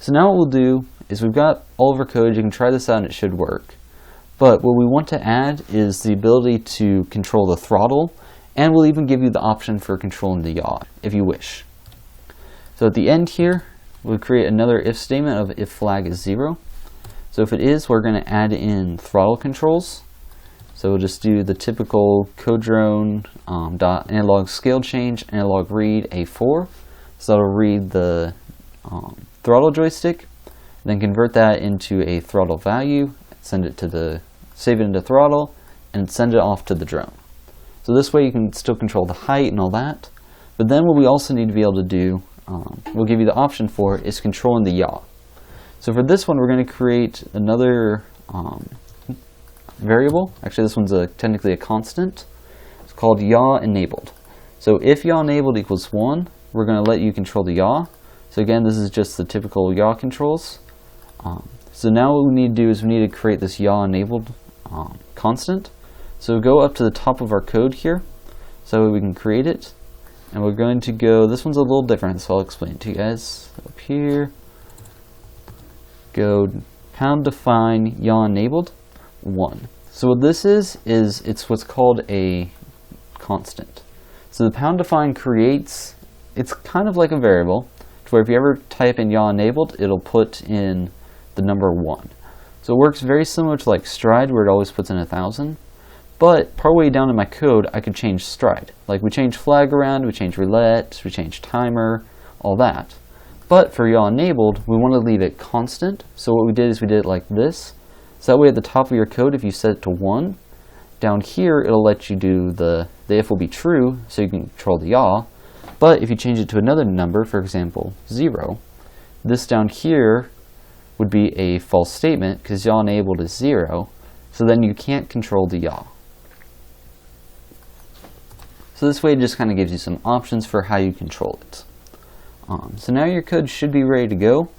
So now what we'll do is we've got all of our code. You can try this out and it should work. But what we want to add is the ability to control the throttle, and we'll even give you the option for controlling the yaw if you wish. So at the end here, we'll create another if statement of if flag is 0. So if it is, we're going to add in throttle controls. So we'll just do the typical CoDrone dot analog scale change analog read A4. So that'll read the throttle joystick, then convert that into a throttle value, save it into throttle, and send it off to the drone. So this way you can still control the height and all that. But then what we also need to be able to do, we'll give you the option for, is controlling the yaw. So for this one, we're going to create another variable. Actually, this one's technically a constant. It's called yaw enabled. So if yaw enabled equals 1, we're going to let you control the yaw. So again, this is just the typical yaw controls. So now what we need to do is we need to create this yaw enabled constant. So go up to the top of our code here, so we can create it. And we're going to go, this one's a little different, so I'll explain it to you guys. Up here, go pound define yaw enabled 1. So what this is it's what's called a constant. So the pound define creates, it's kind of like a variable, to where if you ever type in yaw enabled, it'll put in the number 1. So it works very similar to like stride, where it always puts in 1,000. But partway down in my code, I could change stride. Like we change flag around, we change roulette, we change timer, all that. But for yaw enabled, we want to leave it constant. So what we did is we did it like this. So that way at the top of your code, if you set it to 1, down here it'll let you do the if will be true, so you can control the yaw. But if you change it to another number, for example 0, this down here would be a false statement because yaw enabled is 0. So then you can't control the yaw. So this way it just kind of gives you some options for how you control it. So now your code should be ready to go.